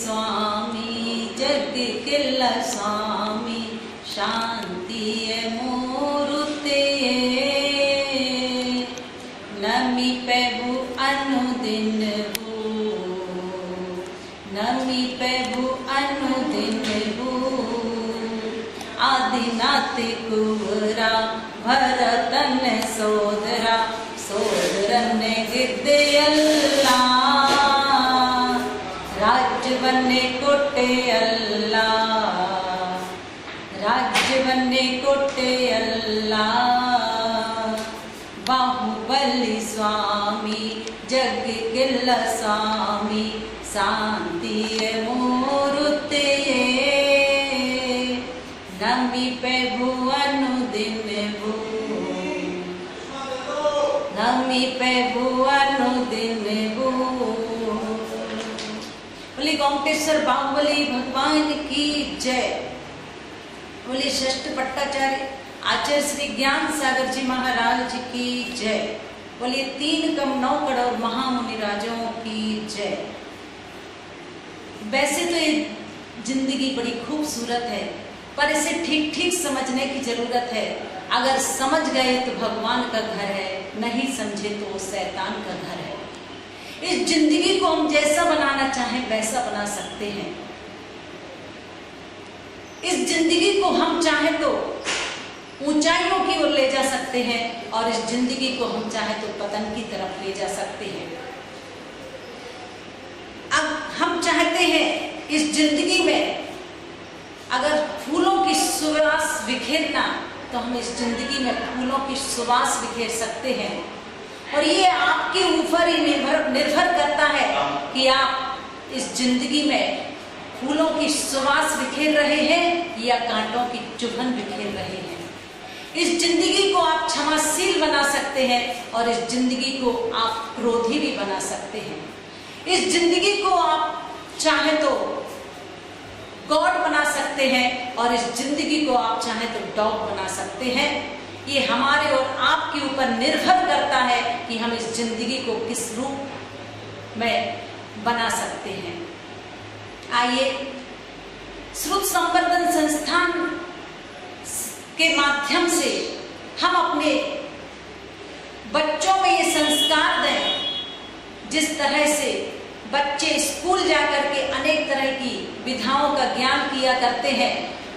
स्वामी जग किल्ल स्वामी शांतिय मूर्ते नमि प्रभु अनुदिन नमि प्रभु अनुदिन आदिनाथ कुवरा भरतन सोदरा सोदरन गिद्दयल्ला राज्य कोटे अल्लाह राज्य बन्ने कोटे अल्लाह बाहुबली स्वामी जग किल्ल स्वामी शांति मूर्ते नमि प्रभु अनुदिन नमि प्रभु अनुदिन बोली गोमटेश्वर बाहुबली भगवान की जय। बोली षष्ठ पट्टाचार्य आचार्य श्री ज्ञान सागर जी महाराज की जय। बोलिए 3,9 करोड़ महामुनि राजों की जय। वैसे तो ये जिंदगी बड़ी खूबसूरत है, पर इसे ठीक ठीक समझने की जरूरत है। अगर समझ गए तो भगवान का घर है, नहीं समझे तो शैतान का घर है। इस जिंदगी को हम जैसा बनाना चाहें वैसा बना सकते हैं। इस जिंदगी को हम चाहें तो ऊंचाइयों की ओर ले जा सकते हैं और इस जिंदगी को हम चाहें तो पतन की तरफ ले जा सकते हैं। अब हम चाहते हैं इस जिंदगी में अगर फूलों की सुवास बिखेरना तो हम इस जिंदगी में फूलों की सुवास बिखेर सकते हैं। और ये आपके ऊपर ही निर्भर करता है कि आप इस जिंदगी में फूलों की सुवास बिखेर रहे हैं या कांटों की चुभन बिखेर रहे हैं। इस जिंदगी को आप क्षमाशील बना सकते हैं और इस जिंदगी को आप क्रोधी भी बना सकते हैं। इस जिंदगी को आप चाहे तो गॉड बना सकते हैं और इस जिंदगी को आप चाहे तो डॉग बना सकते हैं। ये हमारे और आपके ऊपर निर्भर करता है कि हम इस जिंदगी को किस रूप में बना सकते हैं। आइए श्रुत संवर्धन संस्थान के माध्यम से हम अपने बच्चों में ये संस्कार दें, जिस तरह से बच्चे स्कूल जाकर के अनेक तरह की विधाओं का ज्ञान किया करते हैं,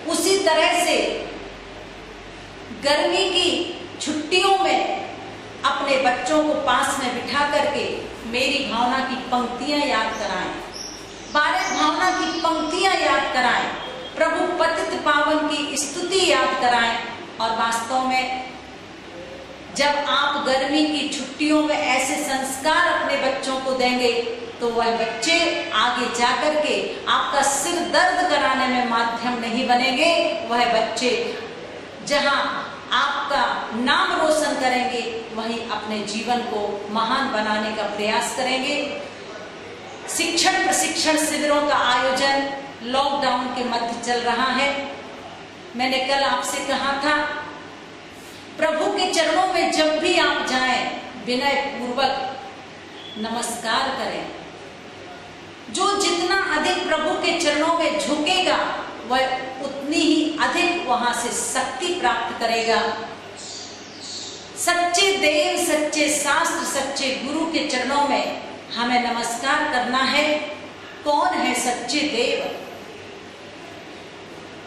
उसी तरह से गर्मी की छुट्टियों में अपने बच्चों को पास में बिठा करके मेरी भावना की पंक्तियां याद कराएं, 12 भावना की पंक्तियां याद कराएं, प्रभु पतित पावन की स्तुति याद कराएं। और वास्तव में जब आप गर्मी की छुट्टियों में ऐसे संस्कार अपने बच्चों को देंगे तो वह बच्चे आगे जाकर के आपका सिर दर्द कराने में माध्यम नहीं बनेंगे। वह बच्चे जहां आपका नाम रोशन करेंगे वहीं अपने जीवन को महान बनाने का प्रयास करेंगे। शिक्षण प्रशिक्षण शिविरों का आयोजन लॉकडाउन के मध्य चल रहा है। मैंने कल आपसे कहा था, प्रभु के चरणों में जब भी आप जाएं विनय पूर्वक नमस्कार करें। जो जितना अधिक प्रभु के चरणों में झुकेगा वह उतनी ही अधिक वहां से शक्ति प्राप्त करेगा। सच्चे देव, सच्चे शास्त्र, सच्चे गुरु के चरणों में हमें नमस्कार करना है। कौन है सच्चे देव?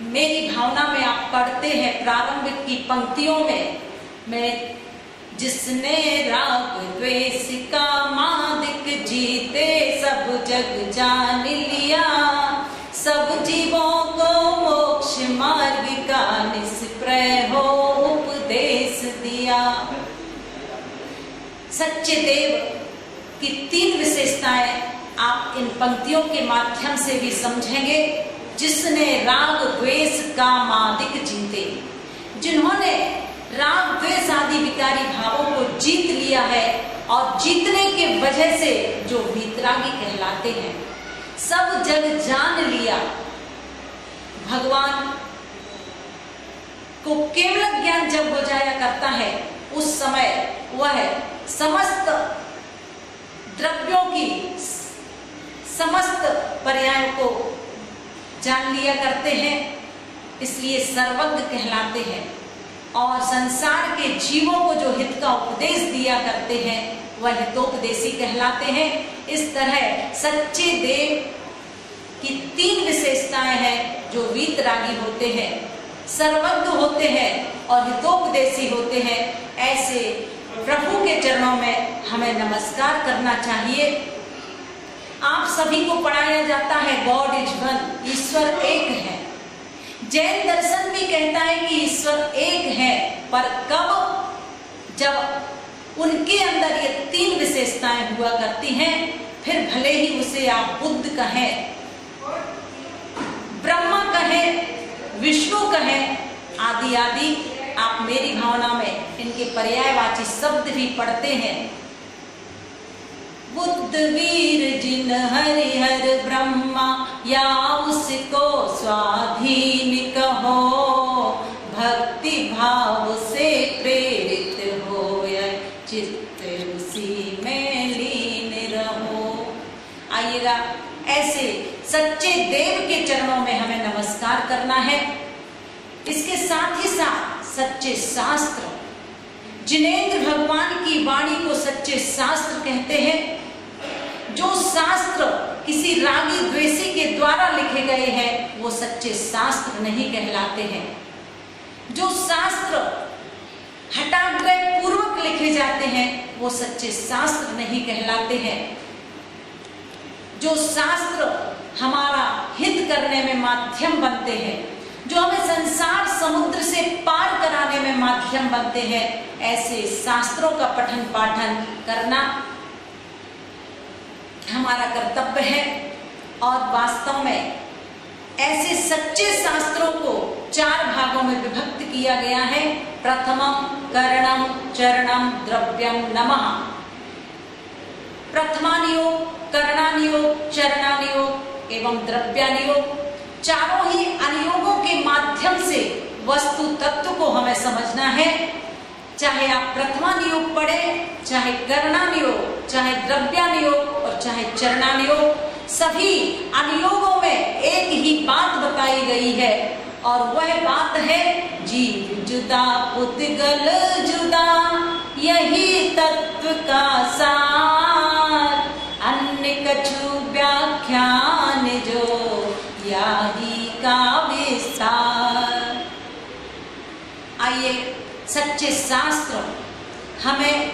मेरी भावना में आप पढ़ते हैं प्रारंभिक की पंक्तियों में, मैं जिसने राग द्वेष का मादिक जीते सब जग जान लिया, सब जीवों को मोक्ष मार्ग का निष्प्रय हो उपदेश दिया। सच्चे देव की 3 विशेषताएं आप इन पंक्तियों के माध्यम से भी समझेंगे। जिसने राग द्वेष काम आदि जीते, जिन्होंने राग द्वेष आदि विकारी भावों को जीत लिया है और जीतने के वजह से जो वीतरागी कहलाते हैं, सब जग जान लिया। भगवान को केवल ज्ञान जब हो जाया करता है उस समय वह समस्त द्रव्यों की समस्त पर्यायों को जान लिया करते हैं, इसलिए सर्वज्ञ कहलाते हैं। और संसार के जीवों को जो हित का उपदेश दिया करते हैं वह हितोपदेशी कहलाते हैं। इस तरह सच्चे देव की 3 विशेषताएं हैं जो वीतरागी होते हैं, सर्वज्ञ होते हैं और हितोपदेशी होते हैं। ऐसे प्रभु के चरणों में हमें नमस्कार करना चाहिए। आप सभी को पढ़ाया जाता है गॉड इज वन, ईश्वर एक है। जैन दर्शन भी कहता है कि ईश्वर एक है, पर कब? जब उनके अंदर ये 3 विशेषताएं हुआ करती हैं, फिर भले ही उसे आप बुद्ध कहें, ब्रह्मा कहें, विष्णु कहें, आदि आदि। आप मेरी भावना में इनके पर्यायवाची शब्द भी पढ़ते हैं। बुद्ध वीर जिन हरिहर ब्रह्मा, या उसको स्वाधीन कहो, भक्ति भाव से प्रेरित हो, चित्त उसी में लीन रहो। आइएगा, ऐसे सच्चे देव के चरणों में हमें नमस्कार करना है। इसके साथ ही साथ सच्चे शास्त्र, जिनेंद्र भगवान की वाणी को सच्चे शास्त्र कहते हैं। जो शास्त्र किसी रागी द्वेषी के द्वारा लिखे गए हैं वो सच्चे शास्त्र नहीं कहलाते हैं। जो शास्त्र हठाग्रह पूर्वक लिखे जाते हैं वो सच्चे शास्त्र नहीं कहलाते हैं। जो शास्त्र हमारा हित करने में माध्यम बनते हैं, जो हमें संसार समुद्र से पार कराने में माध्यम बनते हैं, ऐसे शास्त्रों का पठन पाठन करना हमारा कर्तव्य है। और वास्तव में ऐसे सच्चे शास्त्रों को 4 भागों में विभक्त किया गया है। प्रथमम करणम चरणम द्रव्यम नमः। प्रथमानियोग, करणानियोग, चरणानियोग एवं द्रव्यानियोग, चारों ही अनुयोगों के माध्यम से वस्तु तत्व को हमें समझना है। चाहे आप प्रथमानियोग पढ़ें, चाहे करणानियोग, चाहे द्रव्यानियोग और चाहे चरणानियोग, सभी अनुयोगों में एक ही बात बताई गई है और वह बात है जीव जुदा पुद्गल जुदा, यही तत्व का सार, अन्य कछु व्याख्यान जो याही का विस्तार। आइए, सच्चे शास्त्र हमें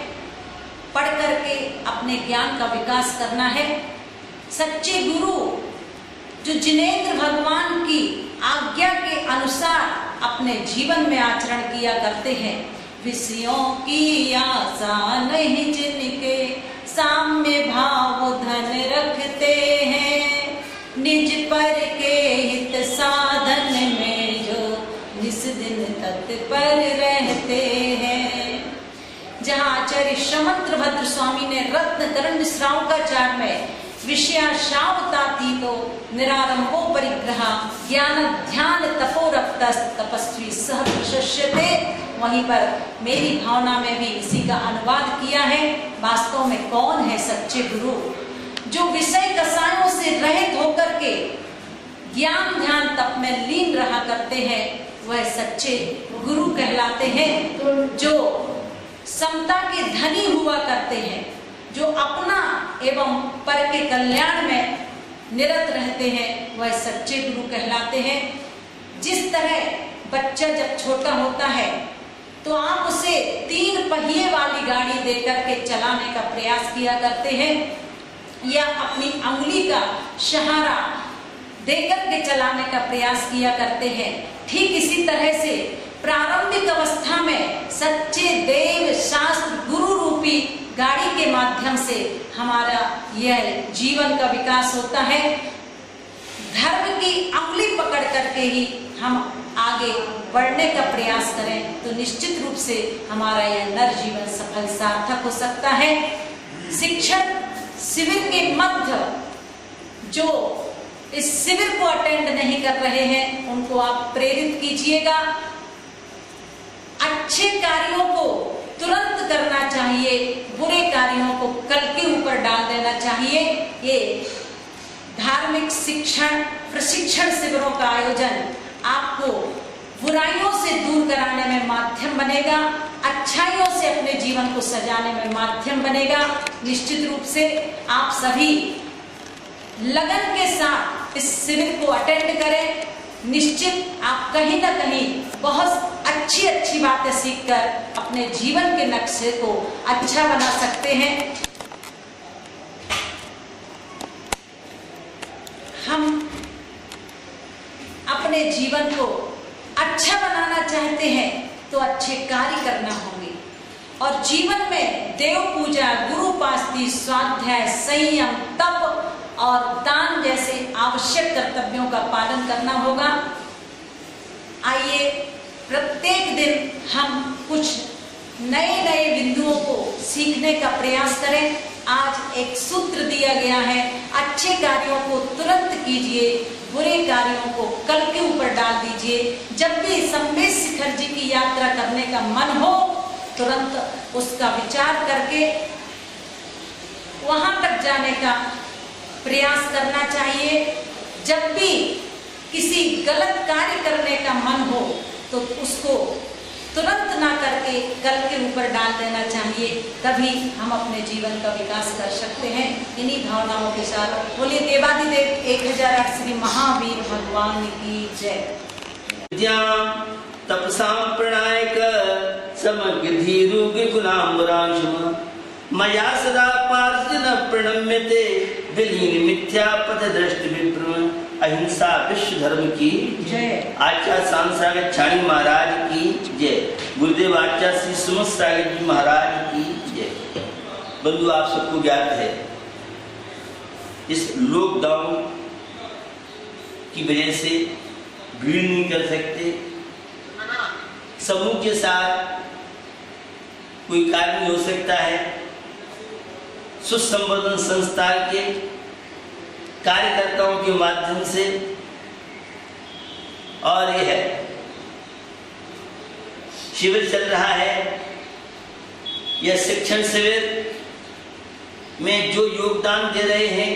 पढ़ करके अपने ज्ञान का विकास करना है। सच्चे गुरु जो जिनेंद्र भगवान की आज्ञा के अनुसार अपने जीवन में आचरण किया करते हैं, विषयों की आशा नहीं जिनके, साम्य भाव धन रखते हैं, निज पर के हित साधन में जो निस दिन तत्पर रहते हैं। जहाँ आचार्य श्रमंत्र भद्र स्वामी ने रत्नकरण श्रावकाचार में विषयाशावतातीतो निरारंभो परिग्रह ज्ञान ध्यान तपोरक्तस् तपस्वी सह प्रशस्यते, वहीं पर मेरी भावना में भी इसी का अनुवाद किया है। वास्तव में कौन है सच्चे गुरु? जो विषय कसायों से रहित होकर के ज्ञान ध्यान तप में लीन रहा करते हैं वह सच्चे गुरु कहलाते हैं। जो समता के धनी हुआ करते हैं, जो अपना एवं पर के कल्याण में निरत रहते हैं, वह सच्चे गुरु कहलाते हैं। जिस तरह बच्चा जब छोटा होता है तो आप उसे 3 पहिए वाली गाड़ी देकर के चलाने का प्रयास किया करते हैं या अपनी अंगुली का सहारा देकर के चलाने का प्रयास किया करते हैं। ठीक इसी तरह से प्रारंभिक अवस्था में सच्चे देव शास्त्र गुरु रूपी गाड़ी के माध्यम से हमारा यह जीवन का विकास होता है। धर्म की अंगुली पकड़ करके ही हम आगे बढ़ने का प्रयास करें तो निश्चित रूप से हमारा यह नर जीवन सफल सार्थक हो सकता है। शिक्षक शिविर के मध्य जो इस शिविर को अटेंड नहीं कर रहे हैं उनको आप प्रेरित कीजिएगा। अच्छे कार्यों को तुरंत करना चाहिए, बुरे कार्यों को कल के ऊपर डाल देना चाहिए। ये धार्मिक शिक्षण प्रशिक्षण शिविरों का आयोजन आपको बुराइयों से दूर कराने में माध्यम बनेगा, अच्छाइयों से अपने जीवन को सजाने में माध्यम बनेगा। निश्चित रूप से आप सभी लगन के साथ इस शिविर को अटेंड करें। निश्चित आप कहीं ना कहीं बहुत अच्छी बातें सीखकर अपने जीवन के नक्शे को अच्छा बना सकते हैं। हम अपने जीवन को अच्छा बनाना चाहते हैं तो अच्छे कार्य करना होंगे और जीवन में देव पूजा, गुरु उपासना, स्वाध्याय, संयम, तप और दान जैसे आवश्यक कर्तव्यों का पालन करना होगा। आइए प्रत्येक दिन हम कुछ नए बिंदुओं को सीखने का प्रयास करें। आज एक सूत्र दिया गया है, अच्छे कार्यों को तुरंत कीजिए, बुरे कार्यों को कल के ऊपर डाल दीजिए। जब भी संवेश शिखर जी की यात्रा करने का मन हो, तुरंत उसका विचार करके वहां तक जाने का प्रयास करना चाहिए। जब भी किसी गलत कार्य करने का मन हो तो उसको तुरंत ना करके कल के ऊपर डाल देना चाहिए, तभी हम अपने जीवन का विकास कर सकते हैं। इन्हीं भावनाओं के साथ बोलिए देवादिदेव 1008 श्री महावीर भगवान की जय। तपसा प्रणायक समग्र धीरु विगुणाम्बरांशुम मया सदा पार्जन प्रणम्यते विलीन मिथ्या पथ दृष्टि विप्रम। अहिंसा विश्व धर्म की जय। आचार्य सांसागर छाणी महाराज की जय। गुरुदेव आचार्य श्री सुमत सागर जी महाराज की जय। बंधु, आप सबको ज्ञात है इस लॉकडाउन की वजह से भीड़ नहीं कर सकते, समूह के साथ कोई कार्य नहीं हो सकता है। सुसंवर्धन संस्था के कार्यकर्ताओं के माध्यम से और यह शिविर चल रहा है। यह शिक्षण शिविर में जो योगदान दे रहे हैं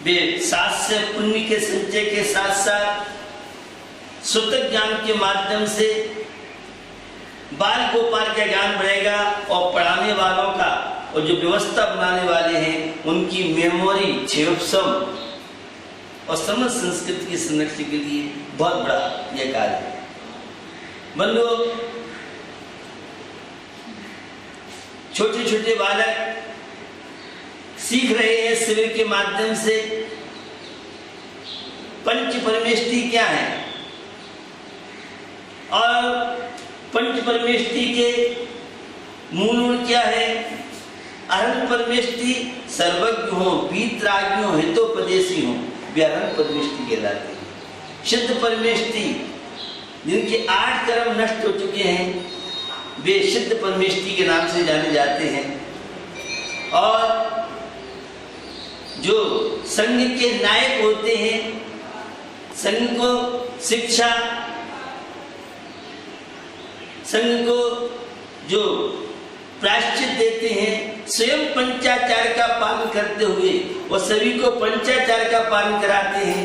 वे शास्त्र पुण्य के संचय के साथ साथ सूतक ज्ञान के माध्यम से बाल गोपाल का ज्ञान बढ़ेगा और पढ़ाने वालों का और जो व्यवस्था बनाने वाले हैं उनकी मेमोरी क्षेपसम और समझ संस्कृति की संरक्षण के लिए बहुत बड़ा यह कार्य है। बंधुओं, छोटे छोटे बालक सीख रहे हैं शिविर के माध्यम से पंच परमेष्टि क्या है और पंच परमेष्टि के मूल गुण क्या है। अहम परमेष्टि सर्वज्ञ हो, वीतरागी हो, हितोपदेशी हो, वे अहम परमेष्टि कहलाते हैं। सिद्ध परमेष्टि जिनके 8 कर्म नष्ट हो चुके हैं वे सिद्ध परमेष्टि के नाम से जाने जाते हैं। और जो संघ के नायक होते हैं, संघ को शिक्षा, संघ को जो प्रायश्चित देते हैं, स्वयं पंचाचार का पालन करते हुए और सभी को पंचाचार का पालन कराते हैं,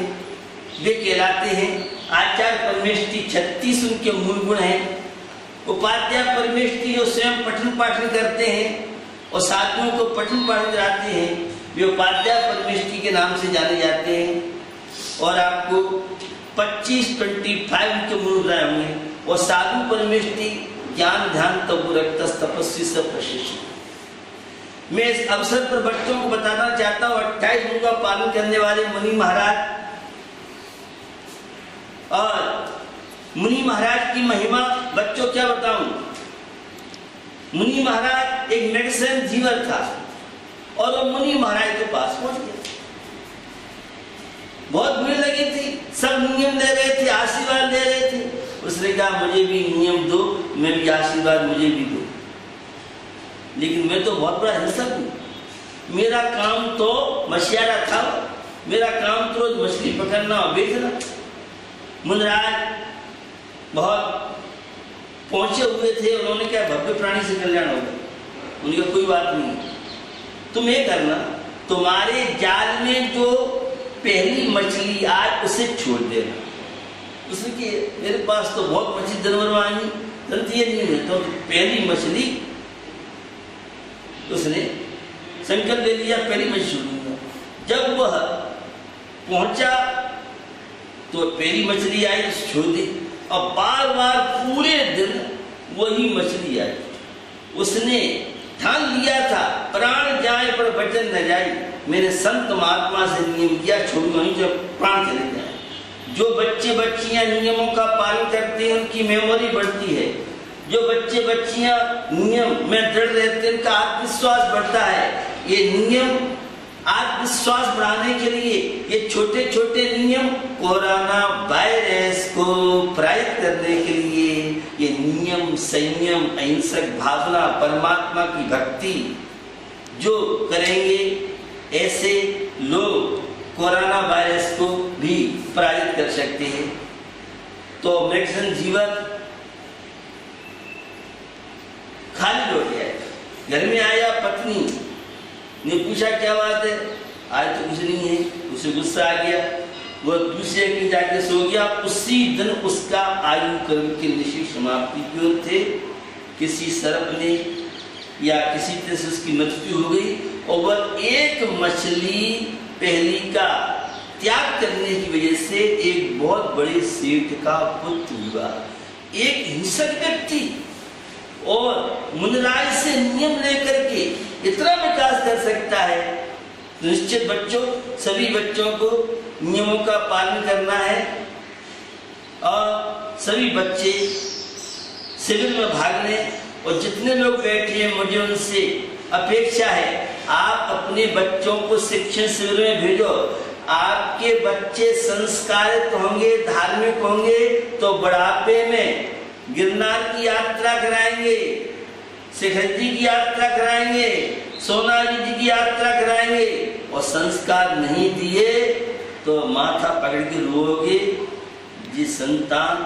वे कहलाते हैं आचार्य परमेष्टि। 36 उनके मूल गुण हैं। उपाध्याय परमेष्टि जो स्वयं पठन पाठन करते हैं और साथियों को पठन पाठन कराते हैं, वे उपाध्याय परमेष्टि के नाम से जाने जाते हैं। और आपको 25 उनके मूल गुण होंगे। और साधु परमेष्टि ज्ञान ध्यान तप रक्त तपस्वी सब प्रशिक्षण। मैं इस अवसर पर बच्चों को बताना चाहता हूँ 28 गुणों का पालन करने वाले मुनि महाराज और मुनि महाराज की महिमा बच्चों क्या बताऊं। मुनि महाराज एक मेडिसिन जीवर था और वो मुनि महाराज के पास पहुंच गया। बहुत भीड़ लगी थी, सब नियम दे रहे थे, आशीर्वाद दे रहे थे। उसने कहा मुझे भी नियम दो, मैं भी आशीर्वाद मुझे भी दो। लेकिन मैं तो बहुत बड़ा हिंसक हूँ, मेरा काम तो मछियारा था, मेरा काम तो मछली पकड़ना और बेचना। मुनिराज बहुत पहुंचे हुए थे, उन्होंने क्या भव्य प्राणी से कल्याण होगा। उनका कोई बात नहीं, तुम ये करना, तुम्हारे जाल में जो पहली मछली आज उसे छोड़ देना। उसने कि मेरे पास तो बहुत मछली जानवर आई, ये नहीं है, तो पहली मछली उसने संकल्प ले लिया, पहली मछली छोड़ूंगा। जब वह पहुंचा तो पहली मछली आई, छोड़ दी, और बार बार पूरे दिन वही मछली आई। उसने ठान लिया था प्राण जाए पर वचन न जाए। मैंने संत महात्मा से नियम किया, छोड़ूंगा नहीं जब प्राण चले जाए। जो बच्चे बच्चियां नियमों का पालन करते हैं उनकी मेमोरी बढ़ती है। जो बच्चे बच्चियां नियम में दृढ़ रहते हैं उनका आत्मविश्वास बढ़ता है। ये नियम आत्मविश्वास बढ़ाने के लिए ये छोटे छोटे नियम कोरोना वायरस को पराजित करने के लिए ये नियम, संयम, अहिंसक भावना, परमात्मा की भक्ति जो करेंगे, ऐसे लोग कोरोना वायरस को भी पराजित कर सकते हैं। तो मैक्सन जीवन खाली लौट गया। घर में आया, पत्नी ने पूछा क्या बात है, आज तो कुछ नहीं है। उसे गुस्सा आ गया, वो दूसरे दिन जाके सो गया। उसी दिन उसका आयु कर्म के निश्चित समाप्ति क्यों थे, किसी सर्प ने या किसी तरह से उसकी मृत्यु हो गई, और वह एक मछली पहली का त्याग करने की वजह से एक बहुत बड़े सेठ का पुत्र हुआ। एक हिंसक व्यक्ति और मुनराज से नियम लेकर के इतना विकास कर सकता है। निश्चित बच्चों, सभी बच्चों को नियमों का पालन करना है और सभी बच्चे शिविर में भाग लें। और जितने लोग बैठे हैं, मुझे उनसे अपेक्षा है आप अपने बच्चों को शिक्षण शिविर में भेजो। आपके बच्चे संस्कारित होंगे, धार्मिक होंगे तो बुढ़ापे में गिरनार की यात्रा कराएंगे, शिखर जी की यात्रा कराएंगे, सोनाजी जी की यात्रा कराएंगे। और संस्कार नहीं दिए तो माथा पकड़ के रोओगे। जी संतान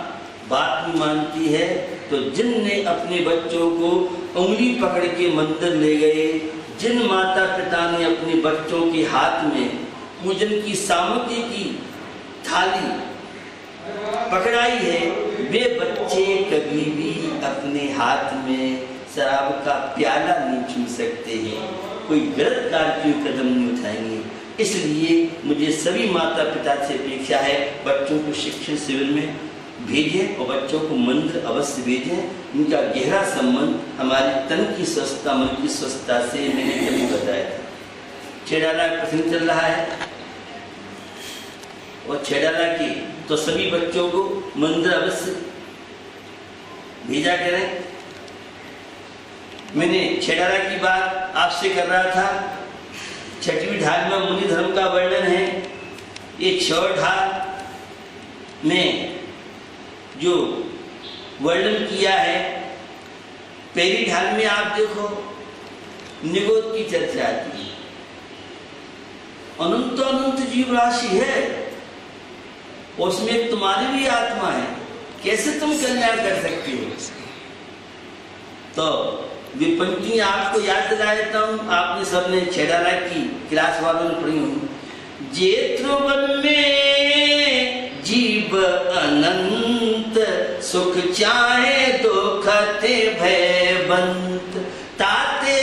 बात नहीं मानती है, तो जिनने अपने बच्चों को उंगली पकड़ के मंदिर ले गए, जिन माता पिता ने अपने बच्चों के हाथ में पूजन की सामग्री की थाली पकड़ाई है, वे बच्चे कभी भी अपने हाथ में शराब का प्याला नहीं छू सकते हैं, कोई गलत कार्य कदम नहीं उठाएंगे। इसलिए मुझे सभी माता पिता से अपेक्षा है बच्चों को शिक्षण शिविर में भेजें और बच्चों को मंदिर अवश्य भेजें। इनका गहरा संबंध हमारे तन की स्वस्थता, मन की स्वस्थता से मैंने कभी बताया था। छेड़ाला प्रसंग चल रहा है और छेड़ाला की तो सभी बच्चों को मंदिर अवश्य भेजा करें। मैंने छेड़ाला की बात आपसे कर रहा था। छठवीं ढाल में मुनि धर्म का वर्णन है। ये 6 ढाल में जो वर्णन किया है, पहली ढाल में आप देखो निगोद की चर्चा आती है। अनंत अनंत जीव राशि है, उसमें तुम्हारी भी आत्मा है, कैसे तुम कल्याण कर सकते हो। तो वे पंक्ति आपको याद दिला देता हूं, आपने सबने छेड़ाला की क्लास वालों ने पढ़ी होंगी। जेत्रुवन में जीव अनंत, सुख चाहे दुखते भयबंत, ताते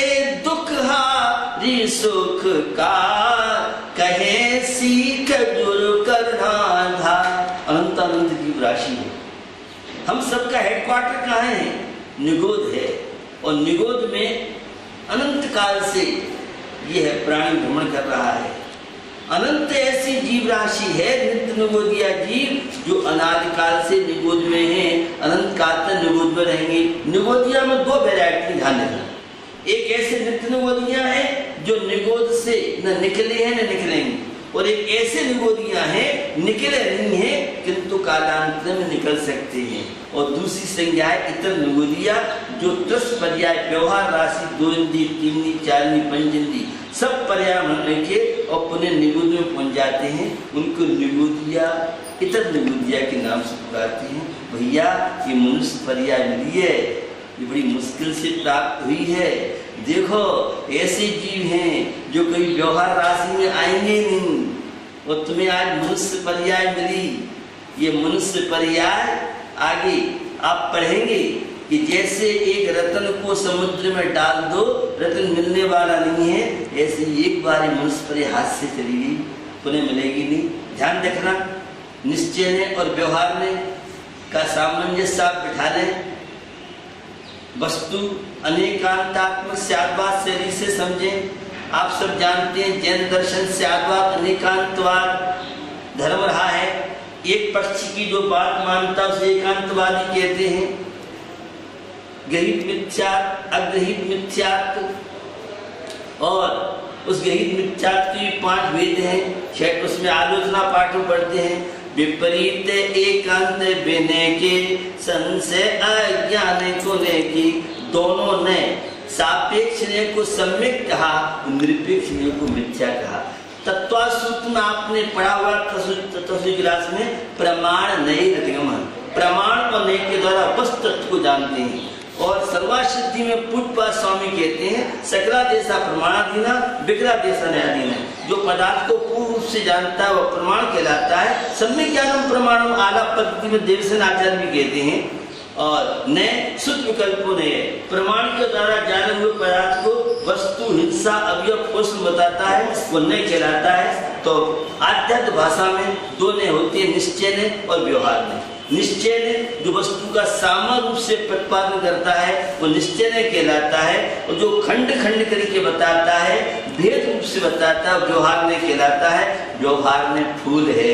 दुख हारी सुख का, कहे सीख गुरु करनाधा। अनंत अनंत जीव राशि है। हम सबका हेडक्वार्टर कहाँ है? निगोद है। और निगोद में अनंत काल से यह प्राणी भ्रमण कर रहा है। अनंत ऐसी जीव राशि है, नित्य निगोदिया जीव जो अनादिकाल से निगोद में है, अनंत काल तक निगोद में रहेंगे। निगोदिया में 2 वैरायटी ध्यान रखना। एक ऐसे नित्य निगोदिया है जो निगोद से न निकले हैं न निकलेंगे, और एक ऐसे निगोदिया हैं निकले नहीं है किंतु कालांतर में निकल सकते हैं। और दूसरी संज्ञा है इतर निगोदिया जो 10 पर्याय व्यवहार राशि 2 इंद्री 3 इंद्री 4 इंद्री 5 इंद्री सब पर्याय मन के और पुनः निगोद में पहुंच जाते हैं। उनको निगोदिया इतर निगोदिया के नाम से पुकारते हैं। भैया ये मनुष्य पर्याय मिली है, ये बड़ी मुश्किल से प्राप्त हुई है। देखो ऐसे जीव हैं जो कभी व्यवहार राशि में आएंगे नहीं, और तुम्हें आज मनुष्य पर्याय मिली। ये मनुष्य पर्याय आगे आप पढ़ेंगे कि जैसे एक रत्न को समुद्र में डाल दो, रत्न मिलने वाला नहीं है, ऐसे एक बार मनुष्य पर्याय हाथ से चली गई, पुनः मिलेगी नहीं। ध्यान रखना, निश्चय ने और व्यवहार ने का सामंजस्य आप बिठा लें। वस्तु अनेकांतात्मक स्याद्वाद शैली से समझें। आप सब जानते हैं जैन दर्शन स्याद्वाद अनेकांतवाद धर्म रहा है। एक पक्ष की जो बात मानता उसे एकांतवादी कहते हैं। गृहीत मिथ्यात्व, अग्रहीत मिथ्यात्व, और उस गृहीत मिथ्यात्व की 5 वेद हैं। शायद उसमें आलोचना पाठ में पढ़ते हैं। विपरीत एकांत बिने के संशय अज्ञान को लेके, दोनों ने सापेक्ष ने को सम्यक कहा, निरपेक्ष ने को मिथ्या कहा। तत्वासूत्र में आपने पढ़ा हुआ तत्व क्लास में प्रमाण नए रतिगम, प्रमाण और नए के द्वारा वस्तु तत्व को जानते हैं। और सर्वासिद्धि में पूज्यपाद स्वामी कहते हैं सकला देशा प्रमाणाधीना विकला देशा न्यायाधीन है। जो पदार्थ को पूर्ण रूप से जानता है वह प्रमाण कहलाता है। सम्यक ज्ञानम प्रमाणम आला पद्धति में देवसेन आचार्य भी कहते हैं। और नए शुद्ध विकल्पों ने प्रमाण के द्वारा जाने हुए पदार्थ को वस्तु, हिंसा, अवयव, पोषण बताता है, वो नए कहलाता है। तो आध्यात्म भाषा में 2 नए होते हैं, निश्चय ने और व्यवहार ने। निश्चय ने जो वस्तु का सामान्य रूप से प्रतिपादन करता है वो निश्चय ने कहलाता है, और जो खंड खंड करके बताता है, भेद रूप से बताता है, व्यवहार ने कहलाता है। व्यवहार में फूल है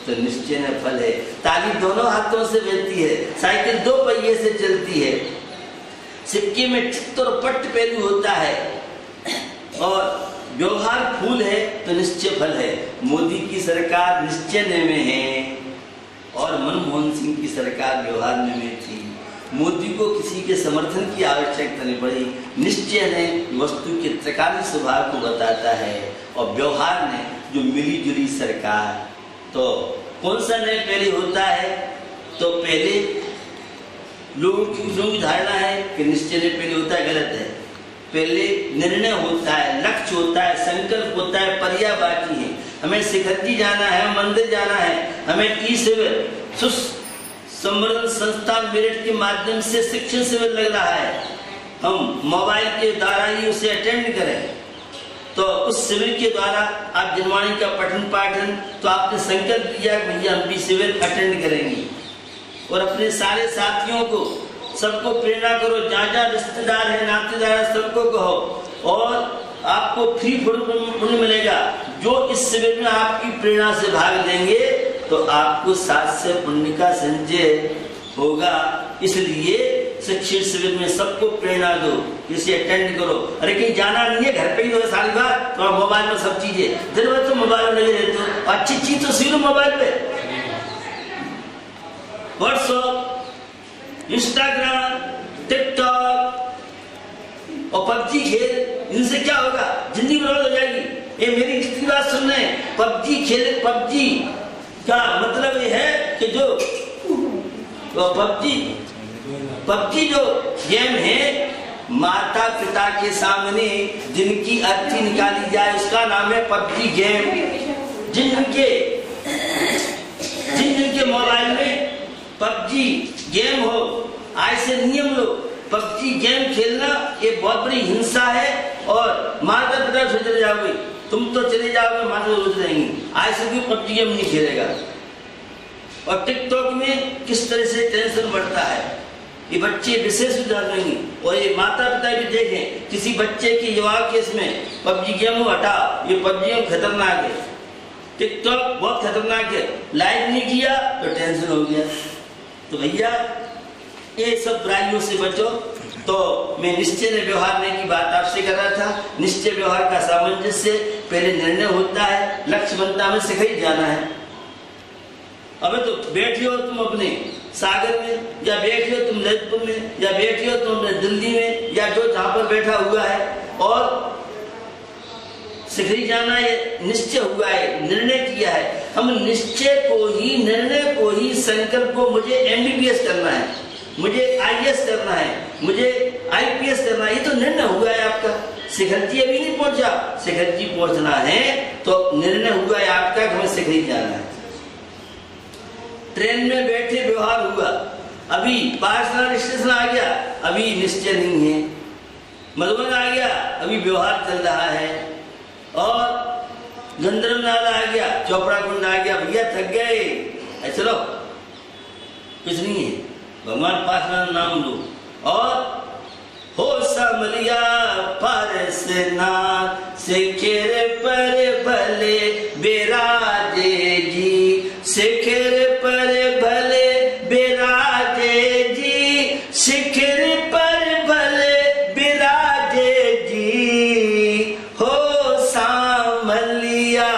तो निश्चय ने फल है। ताली दोनों हाथों से बजती है, साइकिल 2 पहिए से चलती है, सिक्के में चित्त और पट्ट पहलू होता है, और व्यवहार फूल है तो निश्चय फल है। मोदी की सरकार निश्चय में है और मनमोहन सिंह की सरकार व्यवहार में थी। मोदी को किसी के समर्थन की आवश्यकता नहीं पड़ी। निश्चय ने वस्तु के त्रिकालीन स्वभाव को बताता है, और व्यवहार ने जो मिली जुली सरकार। तो कौन सा नय पहले होता है? तो पहले लोगों की धारणा है कि निश्चय ने पहले होता है, गलत है। पहले निर्णय होता है, लक्ष्य होता है, संकल्प होता है, पर्यायवाची है। हमें शिखरजी जाना है, मंदिर जाना है, हमें ई शिविर संवर्धन संस्थान मेरिट के माध्यम से शिक्षण शिविर लग रहा है, हम मोबाइल के द्वारा ही उसे अटेंड करें। तो उस शिविर के द्वारा आप जनवाणी का पठन पाठन, तो आपने संकल्प किया भैया हम भी शिविर अटेंड करेंगे, और अपने सारे साथियों को सबको प्रेरणा करो, जहाँ जहाँ रिश्तेदार है, नातेदार है, सबको कहो, और आपको फ्री पुण्य मिलेगा। जो इस शिविर में आपकी प्रेरणा से भाग लेंगे तो आपको 7 से पुण्य का संचय होगा। इसलिए शिक्षण शिविर में सबको प्रेरणा दो, इसे अटेंड करो। अरे कहीं जाना नहीं है, घर पे ही तो सारी बात, तो मोबाइल में सब चीजें, दिन भर तो मोबाइल में लगे रहते हो। अच्छी चीज तो सीखो मोबाइल पे, व्हाट्सएप, इंस्टाग्राम, टिकटॉक और पबजी खेल, इनसे क्या होगा? जिंदगी बर्बाद हो जाएगी। ये मेरी स्त्री बात सुन रहे हैं, पबजी खेले, पबजी का मतलब ये है कि जो तो पबजी जो गेम है, माता पिता के सामने जिनकी अर्थी निकाली जाए उसका नाम है पबजी गेम। जिनके मोबाइल में पबजी गेम हो, ऐसे नियम लो। पबजी गेम खेलना ये बहुत बड़ी हिंसा है, और माता पिता से चले जाओगे, तुम तो चले जाओगे, माता रोज रहेंगी, ऐसे भी पबजी गेम नहीं खेलेगा। और टिकटॉक में किस तरह से टेंशन बढ़ता है, ये बच्चे विशेष जानेंगे। और ये माता पिता भी देखें, किसी बच्चे की युवा केस में पबजी गेम हटा, ये पबजी गेम खतरनाक है, टिकटॉक बहुत खतरनाक है, लाइक नहीं किया तो टेंशन हो गया। तो भैया ये सब बुराइयों से बचो। तो मैं निश्चय ने व्यवहार ने की बात आपसे कर रहा था। निश्चय व्यवहार का सामंजस्य, पहले निर्णय होता है, लक्ष्य बनता है, हमें सिखाई जाना है। अबे तो बैठे हो तुम अपने सागर में, या बैठे हो तुम ललितपुर में, या बैठे हो तुम दिल्ली में, या जो जहाँ पर बैठा हुआ है, और सिखरी जाना ये निश्चय हुआ है, निर्णय किया है। हम निश्चय को ही, निर्णय को ही, संकल्प को, मुझे MBBS करना है, मुझे IAS करना है, मुझे IPS करना है, ये तो निर्णय हुआ है आपका। शिखर जी अभी नहीं पहुंचा, शिखर जी पहुंचना है तो निर्णय हुआ है आपका कि हमें शिखर ही जाना है। ट्रेन में बैठे व्यवहार हुआ, अभी पार्सनाल स्टेशन आ गया, अभी निश्चय नहीं है। मधुबन आ गया, अभी व्यवहार चल रहा है। और गंधर्व नाल आ गया, चोपड़ा कुंड आ गया, भैया थक गए, चलो कुछ नहीं है, भगवान पार्सनाल नाम दो। और हो समलिया पारसनाथ शिखर पर भले बिराजे जी, शिखर पर भले बिराजे जी, शिखर पर भले बिराजे जी, हो सामलिया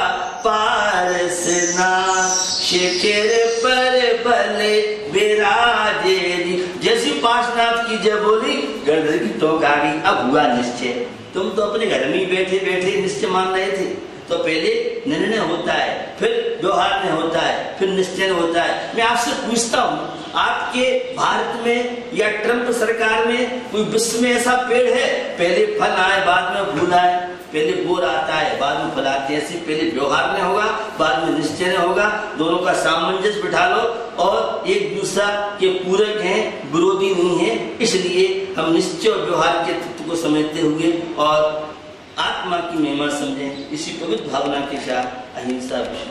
पारसनाथ शिखर पर भले बिराजे जी। जैसी पार्श्वनाथ की जय बोली, गर्दन की टोक आ गई, अब हुआ निश्चय। तुम तो अपने घर में ही बैठे बैठे निश्चय मान रहे थे। तो पहले निर्णय होता है, फिर व्यवहार में होता है, फिर निश्चय होता है। मैं आपसे पूछता हूँ, आपके भारत में या ट्रंप सरकार में कोई विश्व में ऐसा पेड़ है पहले फल आए बाद में फूल आए, पहले बोर आता है बाद में फल आते हैं? ऐसे पहले व्यवहार में होगा बाद में निश्चय में होगा। दोनों का सामंजस्य बिठा लो और एक दूसरा के पूरक हैं, विरोधी नहीं है। इसलिए हम निश्चय और व्यवहार के तत्व को समझते हुए और आत्मा की महिमा समझें, इसी पवित्र भावना के साथ अहिंसा विश्व